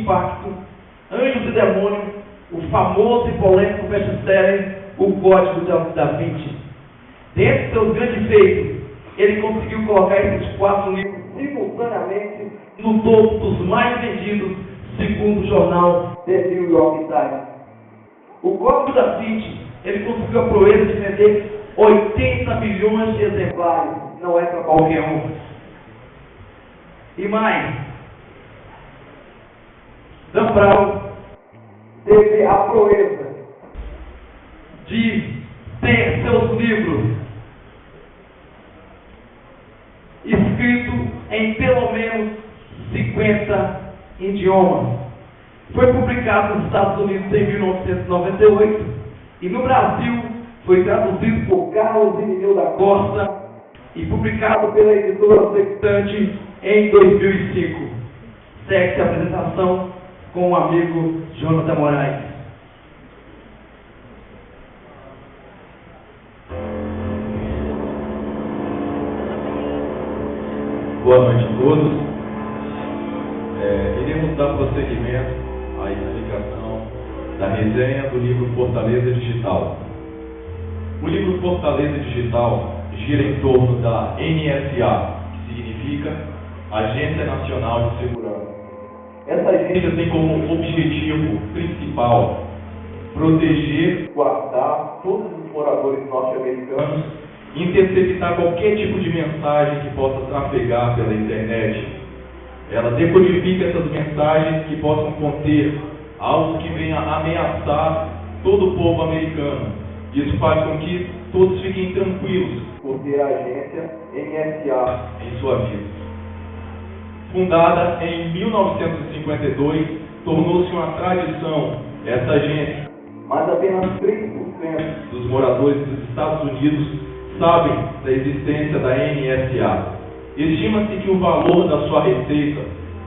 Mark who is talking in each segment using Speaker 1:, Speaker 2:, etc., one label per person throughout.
Speaker 1: impacto, Anjos e Demônios, o famoso e polêmico best-seller O Código da Vinci. Dentre seus grandes feitos, ele conseguiu colocar esses 4 livros simultaneamente no topo dos mais vendidos, segundo o jornal The New York Times. O Código da Vinci, ele conseguiu a proeza de vender 80 milhões de exemplares. Não é para qualquer um. E mais, Dan Brown teve a proeza de ter seus livros escritos em pelo menos 50 idiomas. Foi publicado nos Estados Unidos em 1998 e no Brasil foi traduzido por Carlos Irineu da Costa e publicado pela editora Sextante em 2005. Segue a apresentação com o amigo Jonathan Moraes.
Speaker 2: Boa noite a todos. Iremos dar prosseguimento à explicação da resenha do livro Fortaleza Digital. O livro Fortaleza Digital gira em torno da NSA, que significa Agência Nacional de Segurança. Essa agência tem como objetivo principal proteger, guardar todos os moradores norte-americanos, interceptar qualquer tipo de mensagem que possa trafegar pela internet. Ela decodifica essas mensagens que possam conter algo que venha ameaçar todo o povo americano. Isso faz com que todos fiquem tranquilos por ter a agência NSA em sua vida. Fundada em 1952, tornou-se uma tradição essa agência, mas apenas 3% dos moradores dos Estados Unidos sabem da existência da NSA. Estima-se que o valor da sua receita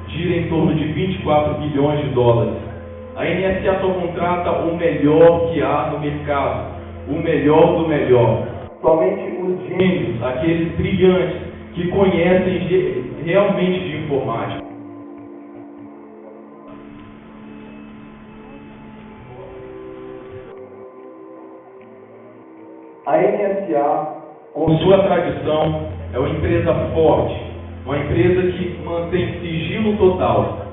Speaker 2: gira em torno de 24 bilhões de dólares. A NSA só contrata o melhor que há no mercado, o melhor do melhor. Somente os gênios, aqueles brilhantes que conhecem realmente de informática. A NSA, com sua tradição, é uma empresa forte, uma empresa que mantém sigilo total.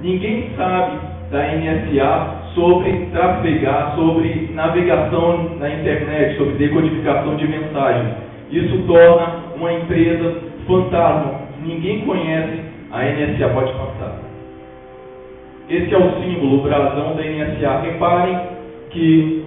Speaker 2: Ninguém sabe da NSA sobre trafegar, sobre navegação na internet, sobre decodificação de mensagens. Isso torna uma empresa fantasma. Ninguém conhece a NSA. Pode passar. Esse é o símbolo, o brasão da NSA. Reparem que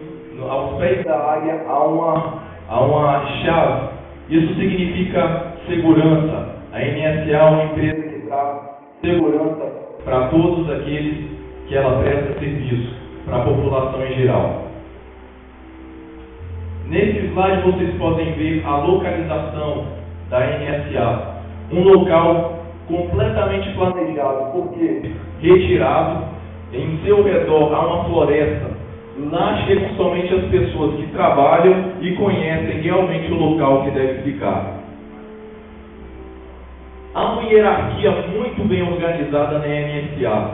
Speaker 2: aos pés da águia há uma chave. Isso significa segurança. A NSA é uma empresa que traz segurança para todos aqueles que ela presta serviço, para a população em geral. Nesse slide vocês podem ver a localização da NSA. Um local completamente planejado, porque retirado, em seu redor há uma floresta. Lá chegam somente as pessoas que trabalham e conhecem realmente o local que deve ficar. Há uma hierarquia muito bem organizada na NSA.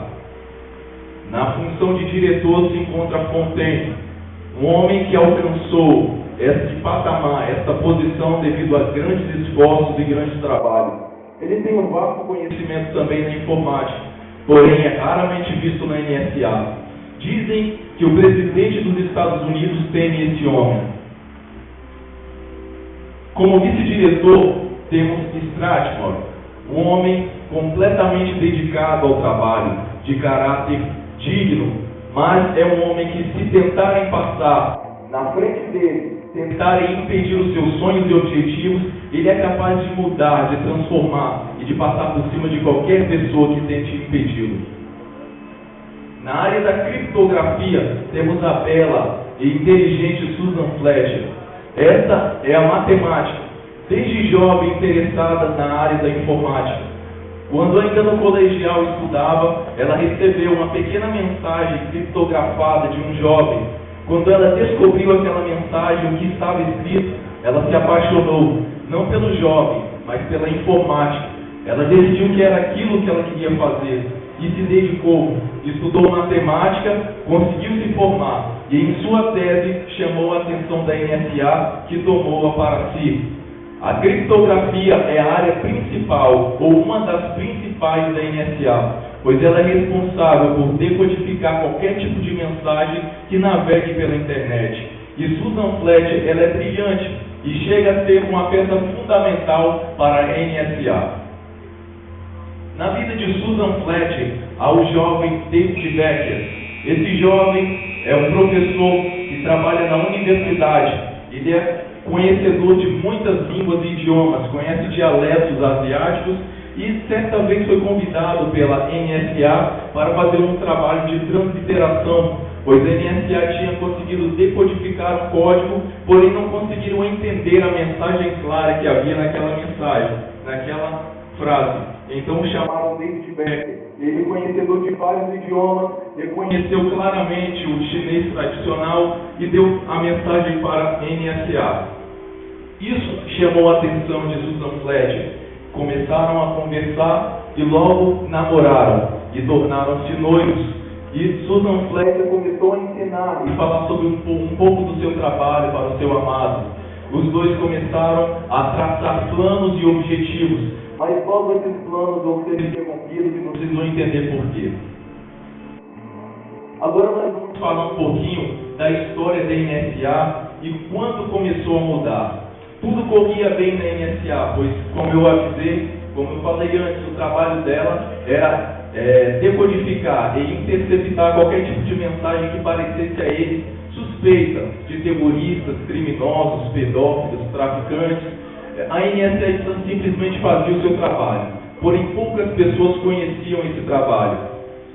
Speaker 2: Na função de diretor se encontra Fontaine, um homem que alcançou este patamar, esta posição devido a grandes esforços e grandes trabalhos. Ele tem um vasto conhecimento também na informática, porém é raramente visto na NSA. Dizem que o presidente dos Estados Unidos teme esse homem. Como vice-diretor, temos Strathmore, um homem completamente dedicado ao trabalho, de caráter digno, mas é um homem que, se tentarem passar na frente dele, tentarem impedir os seus sonhos e objetivos, ele é capaz de mudar, de transformar e de passar por cima de qualquer pessoa que tente impedi-lo. Na área da criptografia, temos a bela e inteligente Susan Fletcher. Esta é a matemática, desde jovem interessada na área da informática. Quando ainda no colegial estudava, ela recebeu uma pequena mensagem criptografada de um jovem. Quando ela descobriu aquela mensagem, o que estava escrito, ela se apaixonou, não pelo jovem, mas pela informática. Ela decidiu que era aquilo que ela queria fazer. e se dedicou, estudou matemática, conseguiu se formar e em sua tese chamou a atenção da NSA, que tomou-a para si. A criptografia é a área principal ou uma das principais da NSA, pois ela é responsável por decodificar qualquer tipo de mensagem que navegue pela internet. E Susan Fletcher, ela é brilhante e chega a ser uma peça fundamental para a NSA. Na vida de Susan Fletcher, há o jovem David Becker. Esse jovem é um professor que trabalha na universidade. Ele é conhecedor de muitas línguas e idiomas, conhece dialetos asiáticos e certa vez foi convidado pela NSA para fazer um trabalho de transliteração, pois a NSA tinha conseguido decodificar o código, porém não conseguiram entender a mensagem clara que havia naquela mensagem, naquela frase. Então chamaram David Becker. Ele, conhecedor de vários idiomas, reconheceu claramente o chinês tradicional e deu a mensagem para a NSA. Isso chamou a atenção de Susan Fletcher. Começaram a conversar e logo namoraram e tornaram-se noivos. E Susan Fletcher começou a ensinar e falar sobre um pouco do seu trabalho para o seu amado. Os dois começaram a traçar planos e objetivos, mas logo esses planos vão ser interrompidos e vocês vão entender por quê. Agora nós vamos falar um pouquinho da história da NSA e quando começou a mudar. Tudo corria bem na NSA, pois, como eu avisei, como eu falei antes, o trabalho dela era decodificar e interceptar qualquer tipo de mensagem que parecesse a eles suspeita de terroristas, criminosos, pedófilos, traficantes. A NSA simplesmente fazia o seu trabalho, porém poucas pessoas conheciam esse trabalho.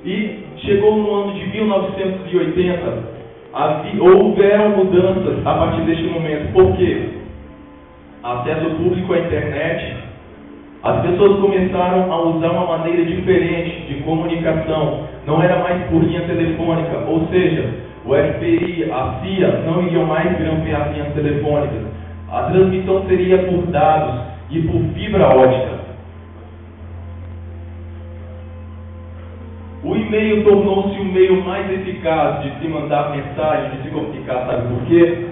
Speaker 2: E chegou no ano de 1980, houveram mudanças a partir deste momento. Por quê? Acesso público à internet, as pessoas começaram a usar uma maneira diferente de comunicação, não era mais por linha telefônica, ou seja, o FBI, a CIA não iriam mais grampear linhas telefônicas, a transmissão seria por dados e por fibra ótica. O e-mail tornou-se o meio mais eficaz de se mandar mensagem, de se comunicar, sabe por quê?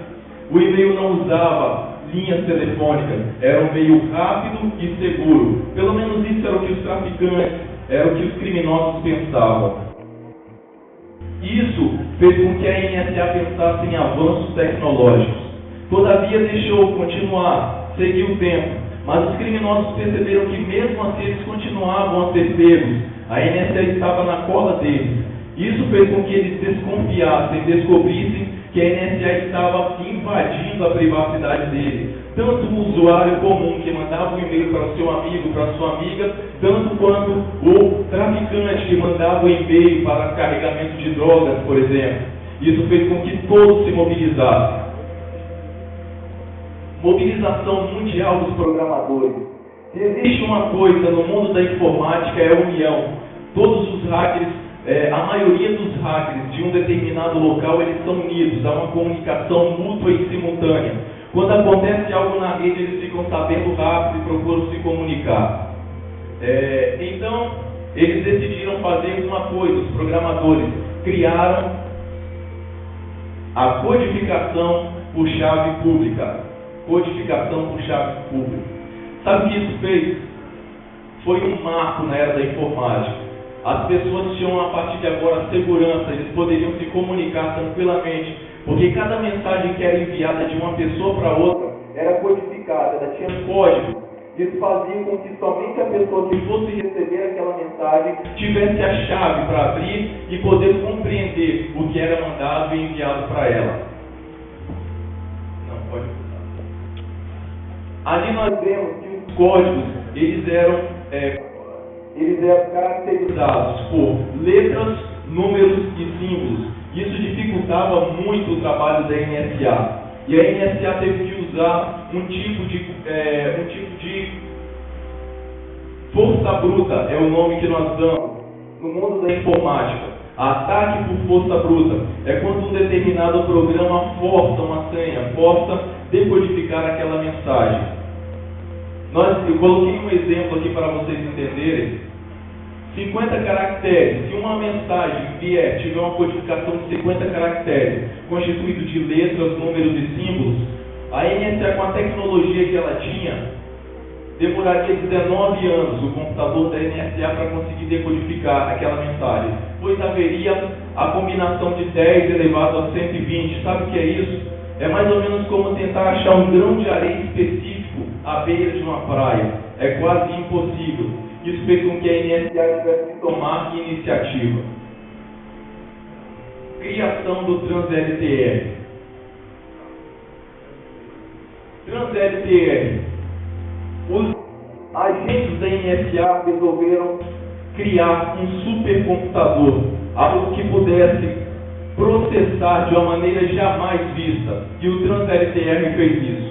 Speaker 2: O e-mail não usava linhas telefônicas, era um meio rápido e seguro. Pelo menos isso era o que os traficantes, era o que os criminosos pensavam. Isso fez com que a NSA pensasse em avanços tecnológicos. Todavia deixou continuar, seguiu o tempo, mas os criminosos perceberam que mesmo assim eles continuavam a ser pegos. A NSA estava na cola deles. Isso fez com que eles desconfiassem, descobrissem que a NSA estava invadindo a privacidade dele. Tanto o usuário comum que mandava um e-mail para o seu amigo, para a sua amiga, tanto quanto o traficante que mandava um e-mail para carregamento de drogas, por exemplo. Isso fez com que todos se mobilizassem. Mobilização mundial dos programadores. Se existe uma coisa no mundo da informática é a união. Todos os hackers, a maioria dos hackers de um determinado local, eles são unidos, há uma comunicação mútua e simultânea. Quando acontece algo na rede, eles ficam sabendo rápido e procuram se comunicar. Então, eles decidiram fazer uma coisa, os programadores criaram a codificação por chave pública. Codificação por chave pública. Sabe o que isso fez? Foi um marco na era da informática. As pessoas tinham, a partir de agora, segurança, eles poderiam se comunicar tranquilamente, porque cada mensagem que era enviada de uma pessoa para outra era codificada, ela tinha código. Isso fazia com que somente a pessoa que fosse receber aquela mensagem tivesse a chave para abrir e poder compreender o que era mandado e enviado para ela. Não, pode mudar. Ali nós vemos que os códigos, eles eram caracterizados por letras, números e símbolos. Isso dificultava muito o trabalho da NSA. E a NSA teve que usar um tipo de força bruta, é o nome que nós damos no mundo da informática. Ataque por força bruta é quando um determinado programa força uma senha, força decodificar aquela mensagem. Eu coloquei um exemplo aqui para vocês entenderem. 50 caracteres. Se uma mensagem tiver uma codificação de 50 caracteres, constituído de letras, números e símbolos, a NSA, com a tecnologia que ela tinha, demoraria 19 anos o computador da NSA para conseguir decodificar aquela mensagem, pois haveria a combinação de 10 elevado a 120. Sabe o que é isso? É mais ou menos como tentar achar um grão de areia específico à beira de uma praia. É quase impossível. Isso fez com que a NSA tivesse que tomar iniciativa. Criação do Trans-LTR. Trans-LTR. Os agentes da NSA resolveram criar um supercomputador, algo que pudesse processar de uma maneira jamais vista, e o Trans-LTR fez isso.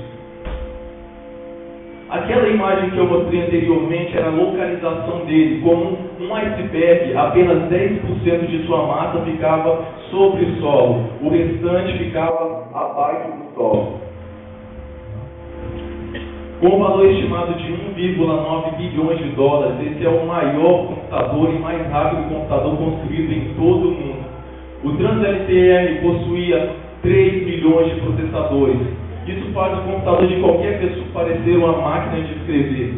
Speaker 2: Aquela imagem que eu mostrei anteriormente era a localização dele. Como um iceberg, apenas 10% de sua massa ficava sobre o solo, o restante ficava abaixo do solo. Com um valor estimado de 1,9 bilhões de dólares, esse é o maior computador e mais rápido computador construído em todo o mundo. O Trans-LTR possuía 3 milhões de processadores. Isso faz o computador de qualquer pessoa parecer uma máquina de escrever.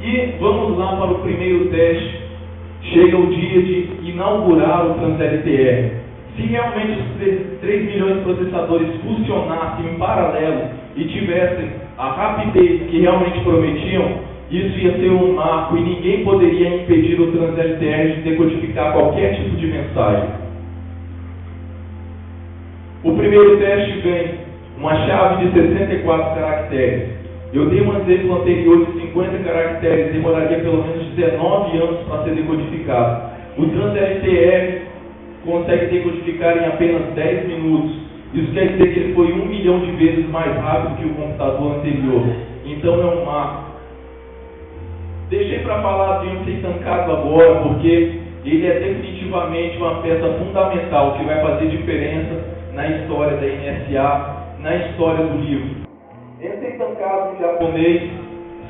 Speaker 2: E vamos lá para o primeiro teste. Chega o dia de inaugurar o Trans-LTR. Se realmente os 3 milhões de processadores funcionassem em paralelo e tivessem a rapidez que realmente prometiam, isso ia ser um marco e ninguém poderia impedir o Trans-LTR de decodificar qualquer tipo de mensagem. O primeiro teste vem uma chave de 64 caracteres. Eu dei um exemplo anterior de 50 caracteres, demoraria pelo menos 19 anos para ser decodificado. O Trans-LTR consegue decodificar em apenas 10 minutos. Isso quer dizer que ele foi 1 milhão de vezes mais rápido que o computador anterior. Então é um marco. Deixei para falar de um Seitan-Kato agora, porque ele é definitivamente uma peça fundamental que vai fazer diferença na história da NSA, na história do livro. Em Seitan-Kato japonês,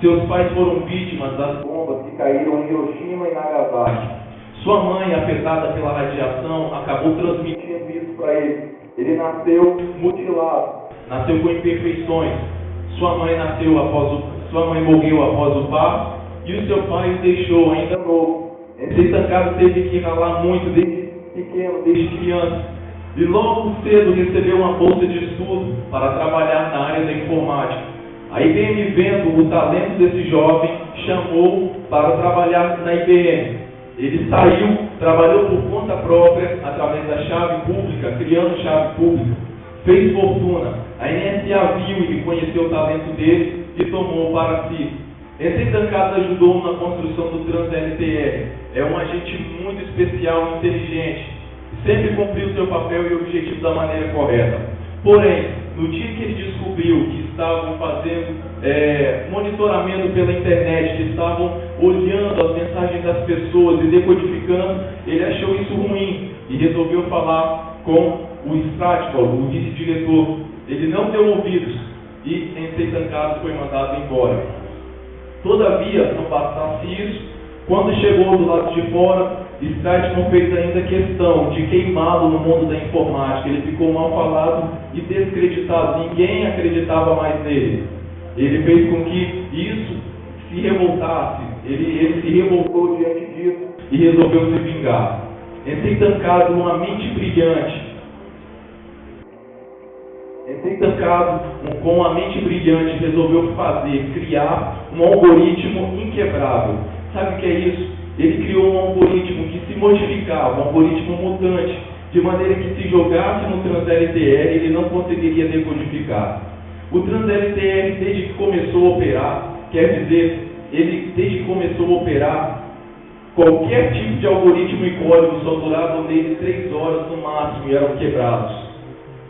Speaker 2: seus pais foram vítimas das bombas que caíram em Hiroshima e Nagasaki. Sua mãe, afetada pela radiação, acabou transmitindo isso para ele. Ele nasceu mutilado, nasceu com imperfeições. Sua mãe morreu após o parto e o seu pai o deixou ainda novo. Em Seitan-Kato teve que ralar muito desde pequeno, desde criança. E logo cedo recebeu uma bolsa de estudo para trabalhar na área da informática. A IBM, vendo o talento desse jovem, chamou para trabalhar na IBM. Ele saiu, trabalhou por conta própria, através da chave pública, criando chave pública, fez fortuna. A NSA viu e reconheceu o talento dele e tomou para si. Esse Seitan-Kato ajudou na construção do Trans-LTR. É um agente muito especial e inteligente. Sempre cumpriu seu papel e objetivo da maneira correta. Porém, no dia que ele descobriu que estavam fazendo monitoramento pela internet, que estavam olhando as mensagens das pessoas e decodificando, ele achou isso ruim e resolveu falar com o Stratford, o vice-diretor. Ele não deu ouvidos e em Seitan-Kato foi mandado embora. Todavia, não bastasse isso, quando chegou do lado de fora, Stratford fez ainda questão de queimá-lo no mundo da informática. Ele ficou mal falado e descreditado. Ninguém acreditava mais nele. Ele fez com que isso se revoltasse. Ele se revoltou diante disso e resolveu se vingar. Em Seitan-Kato, uma mente brilhante. Em Seitan-Kato, com uma mente brilhante, resolveu criar um algoritmo inquebrável. Sabe o que é isso? Ele criou um algoritmo que se modificava, um algoritmo mutante, de maneira que se jogasse no Trans-LTR, ele não conseguiria decodificar. O Trans-LTR, desde que começou a operar, quer dizer, desde que começou a operar, qualquer tipo de algoritmo e código só durava nele 3 horas no máximo e eram quebrados.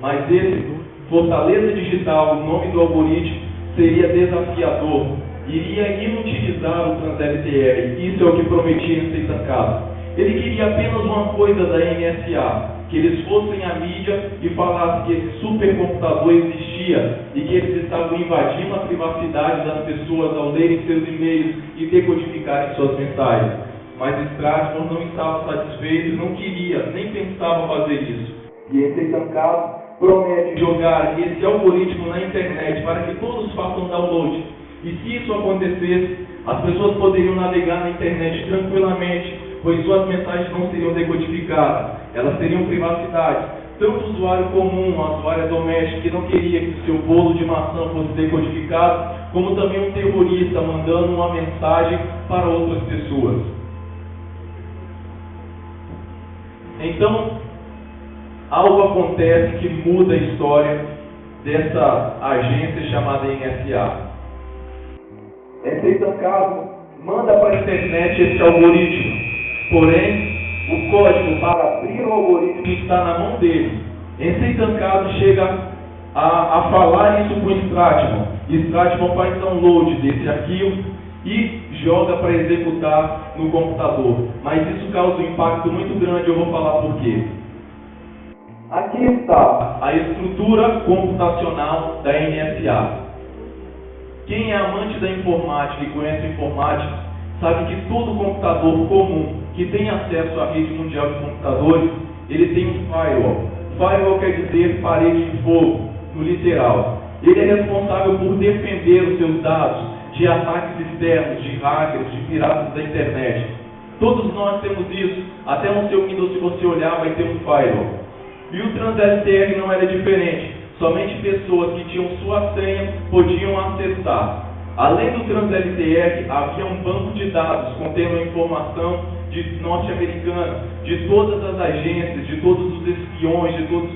Speaker 2: Mas esse, Fortaleza Digital, o nome do algoritmo, seria desafiador. Iria inutilizar o Trans-LTR. Isso é o que prometia em Seitan-Kato. Ele queria apenas uma coisa da NSA, que eles fossem à mídia e falassem que esse supercomputador existia e que eles estavam invadindo a privacidade das pessoas ao lerem seus e-mails e decodificarem suas mensagens. Mas Stratmon não estava satisfeito e não queria, nem pensava fazer isso. E esse Tancado promete jogar esse algoritmo na internet para que todos façam download. E se isso acontecesse, as pessoas poderiam navegar na internet tranquilamente, pois suas mensagens não seriam decodificadas, elas teriam privacidade. Tanto o usuário comum, a usuária doméstica que não queria que o seu bolo de maçã fosse decodificado, como também um terrorista mandando uma mensagem para outras pessoas. Então, algo acontece que muda a história dessa agência chamada NSA. Esse Tancado manda para a internet esse algoritmo, porém, o código para abrir o algoritmo está na mão dele. Esse Tancado chega a falar isso com o Stratmon. Stratmon faz download desse arquivo e joga para executar no computador. Mas isso causa um impacto muito grande, eu vou falar por quê. Aqui está a estrutura computacional da NSA. Quem é amante da informática e conhece informática, sabe que todo computador comum que tem acesso à rede mundial de computadores, ele tem um firewall. Firewall quer dizer parede de fogo, no literal. Ele é responsável por defender os seus dados de ataques externos, de hackers, de piratas da internet. Todos nós temos isso. Até no seu Windows, se você olhar, vai ter um firewall. E o TransLTR não era diferente. Somente pessoas que tinham sua senha podiam acessar. Além do TransLTR, havia um banco de dados contendo a informação norte-americana, de todas as agências, de todos os espiões, de todas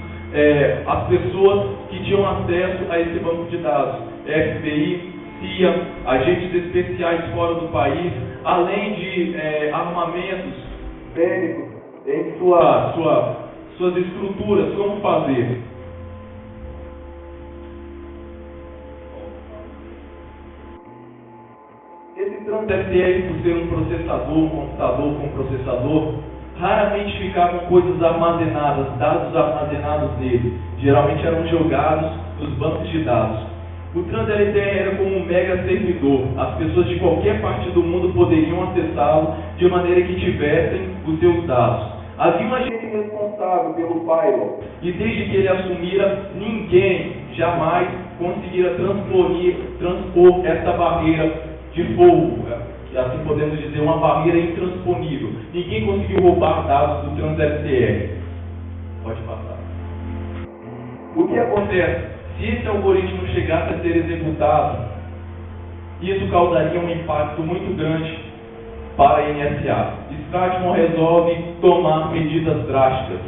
Speaker 2: as pessoas que tinham acesso a esse banco de dados. FBI, CIA, agentes especiais fora do país, além de armamentos bélicos em suas estruturas, como fazer. Esse TransLTR, por ser um processador, um computador com processador, raramente ficavam coisas armazenadas, dados armazenados nele. Geralmente eram jogados nos bancos de dados. O TransLTR era como um mega servidor. As pessoas de qualquer parte do mundo poderiam acessá-lo de maneira que tivessem os seus dados. Havia um agente responsável pelo firewall, e desde que ele assumira, ninguém jamais conseguira transpor essa barreira de fogo, assim podemos dizer, uma barreira intransponível. Ninguém conseguiu roubar dados do TransLTR. Pode passar. O que acontece? Se esse algoritmo chegasse a ser executado, isso causaria um impacto muito grande para a NSA. Stratmon resolve tomar medidas drásticas.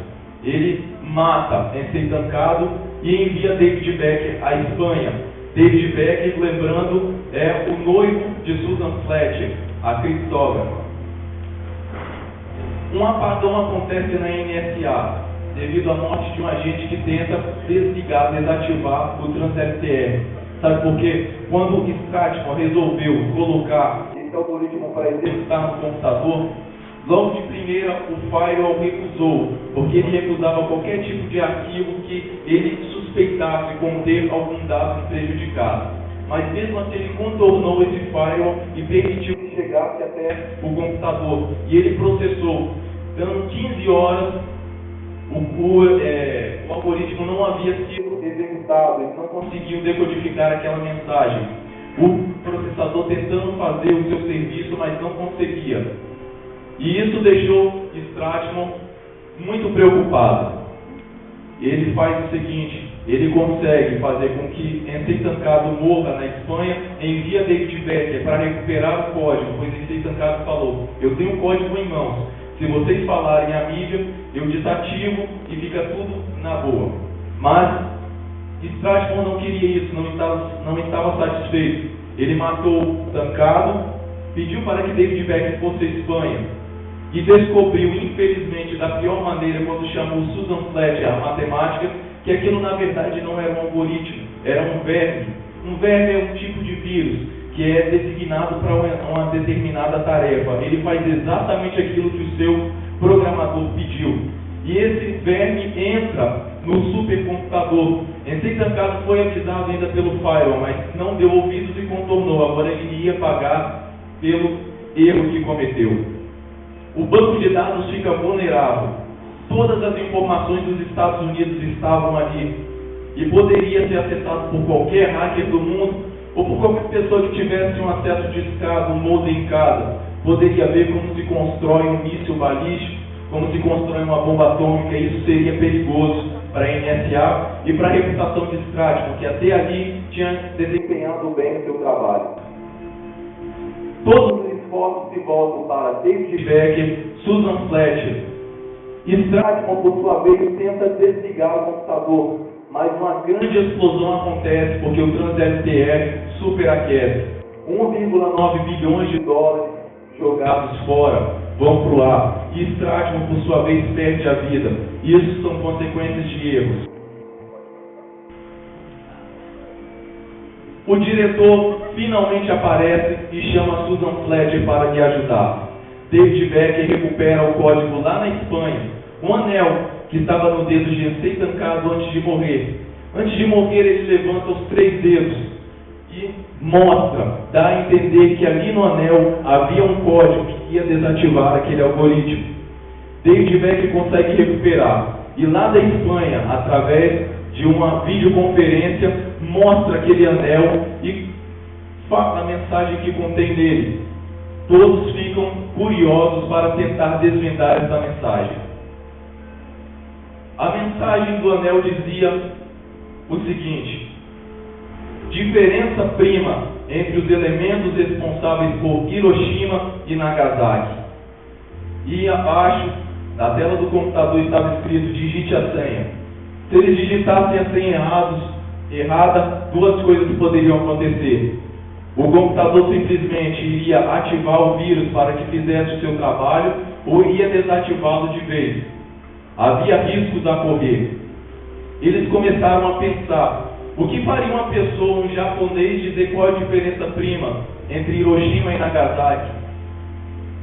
Speaker 2: Ele mata esse Tancado e envia David Becker à Espanha. David Becker, lembrando, é o noivo de Susan Fletcher, a criptógrafa. Um apagão acontece na NSA devido à morte de um agente que tenta desativar o TransLTR. Sabe por quê? Quando o Stratmon resolveu colocar esse algoritmo para executar no computador, logo de primeira o firewall recusou, porque ele recusava qualquer tipo de arquivo que ele suspeitasse conter algum dado prejudicado. Mas mesmo assim ele contornou esse firewall e permitiu que chegasse até o computador. E ele processou, dando 15 horas, o algoritmo não havia sido executado, ele não conseguiu decodificar aquela mensagem. O processador tentando fazer o seu serviço, mas não conseguia. E isso deixou Stratmon muito preocupado. Ele faz o seguinte, ele consegue fazer com que esse Tancado morra na Espanha, envia David Becker para recuperar o código, pois esse Tancado falou, eu tenho o código em mãos, se vocês falarem à mídia, eu desativo e fica tudo na boa. Mas Stratmon não queria isso, não estava satisfeito. Ele matou o Tancado, pediu para que David Becker fosse à Espanha e descobriu, infelizmente, da pior maneira, quando chamou Susan Fletcher, a matemática, que aquilo na verdade não era um algoritmo, era um verme. Um verme é um tipo de vírus que é designado para uma determinada tarefa. Ele faz exatamente aquilo que o seu programador pediu. e esse verme entra no supercomputador. Esse Tancado foi avisado ainda pelo firewall, mas não deu ouvidos e contornou. Agora ele iria pagar pelo erro que cometeu. O banco de dados fica vulnerável. Todas as informações dos Estados Unidos estavam ali e poderia ser acessado por qualquer hacker do mundo ou por qualquer pessoa que tivesse um acesso discado, um modem em casa. Poderia ver como se constrói um míssil balístico, como se constrói uma bomba atômica, e isso seria perigoso para a NSA e para a reputação de Stratton, que até ali tinha desempenhado bem o seu trabalho. Todos os esforços se voltam para David Becker, Susan Fletcher. Stratton, por sua vez, tenta desligar o computador, mas uma grande explosão acontece porque o TransLTE superaquece. 1,9 bilhões de dólares jogados fora vão para o ar, e Stratton, por sua vez, perde a vida. Isso são consequências de erros. O diretor finalmente aparece e chama Susan Fletcher para lhe ajudar. David Becker recupera o código lá na Espanha, um anel que estava no dedo de Ensei Tancado antes de morrer. Antes de morrer, ele levanta os 3 dedos e mostra, dá a entender que ali no anel havia um código que ia desativar aquele algoritmo. David Becker consegue recuperar, e lá da Espanha, através de uma videoconferência, mostra aquele anel e fala a mensagem que contém nele. Todos ficam curiosos para tentar desvendar essa mensagem. A mensagem do anel dizia o seguinte: diferença prima entre os elementos responsáveis por Hiroshima e Nagasaki. E abaixo da tela do computador estava escrito: digite a senha. Se eles digitassem a senha errada, 2 coisas poderiam acontecer. O computador simplesmente iria ativar o vírus para que fizesse o seu trabalho, ou iria desativá-lo de vez. Havia riscos a correr. Eles começaram a pensar: o que faria uma pessoa, um japonês, dizer qual é a diferença prima entre Hiroshima e Nagasaki?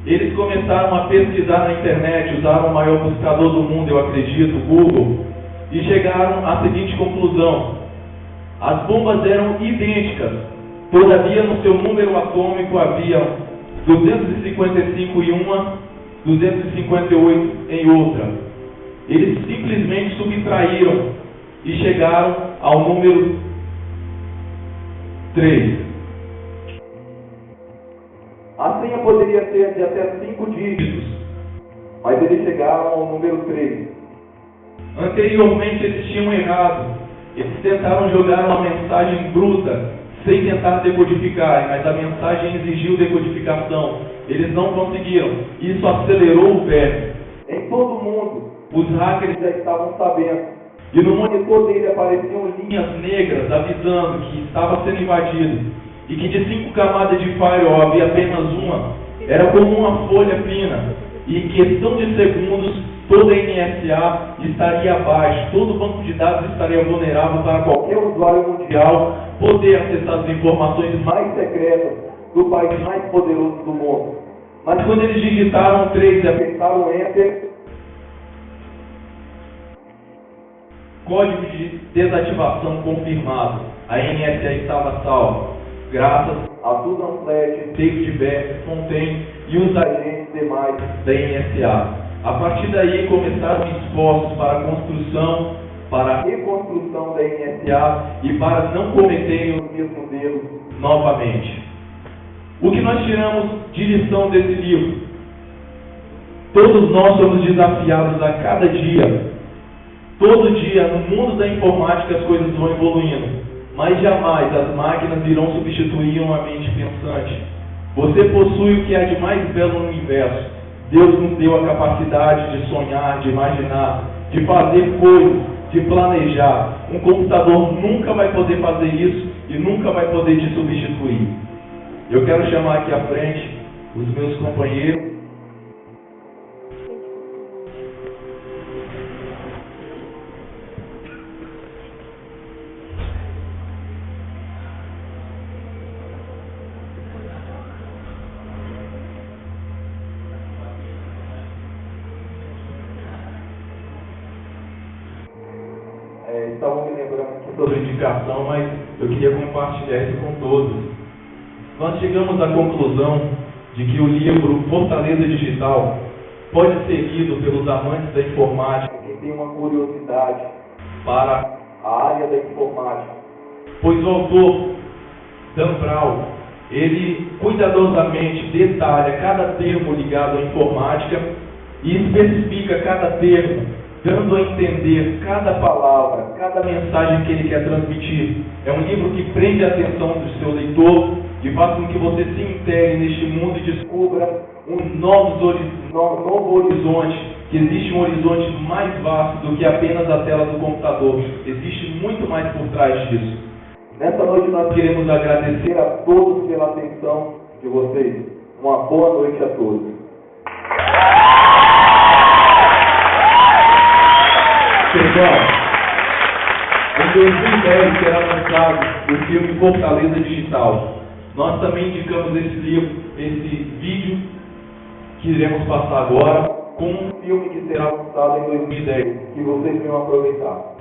Speaker 2: Eles começaram a pesquisar na internet, usaram o maior buscador do mundo, eu acredito, Google, e chegaram à seguinte conclusão: as bombas eram idênticas, todavia no seu número atômico havia 255 em uma, 258 em outra. Eles simplesmente subtraíram e chegaram ao número 3. A senha poderia ser de até 5 dígitos, mas eles chegaram ao número 3. Anteriormente eles tinham errado. Eles tentaram jogar uma mensagem bruta, sem tentar decodificar, mas a mensagem exigiu decodificação. Eles não conseguiram. Isso acelerou o verme. Em todo o mundo, os hackers já estavam sabendo. E no monitor dele apareciam linhas negras avisando que estava sendo invadido. E que de 5 camadas de firewall havia apenas uma. Era como uma folha fina. E em questão de segundos, toda a NSA estaria abaixo. Todo o banco de dados estaria vulnerável para qualquer usuário mundial poder acessar as informações mais secretas do país mais poderoso do mundo. Mas quando eles digitaram 3 e apertaram Enter, código de desativação confirmado. A NSA estava salva, graças a Susan Fletcher, David Becker, Fontaine e os agentes demais da NSA. A partir daí começaram esforços para a construção, para a reconstrução da NSA e para não cometerem os mesmos erros novamente. O que nós tiramos de lição desse livro? Todos nós somos desafiados a cada dia. Todo dia, no mundo da informática, as coisas vão evoluindo, mas jamais as máquinas irão substituir uma mente pensante. Você possui o que há de mais belo no universo. Deus nos deu a capacidade de sonhar, de imaginar, de fazer coisas, de planejar. Um computador nunca vai poder fazer isso e nunca vai poder te substituir. Eu quero chamar aqui à frente os meus companheiros. estavam me lembrando aqui sobre indicação, mas eu queria compartilhar isso com todos. Nós chegamos à conclusão de que o livro Fortaleza Digital pode ser lido pelos amantes da informática que têm uma curiosidade para a área da informática, pois o autor, Dan Brown, ele cuidadosamente detalha cada termo ligado à informática e especifica cada termo, dando a entender cada palavra, cada mensagem que ele quer transmitir. É um livro que prende a atenção do seu leitor e faz com que você se integre neste mundo e descubra um novo horizonte, que existe um horizonte mais vasto do que apenas a tela do computador. Existe muito mais por trás disso. Nessa noite nós queremos agradecer a todos pela atenção de vocês. Uma boa noite a todos. Pessoal, em 2010 será lançado o filme Fortaleza Digital. Nós também indicamos esse vídeo que iremos passar agora, com um filme que será lançado em 2010, que vocês venham aproveitar.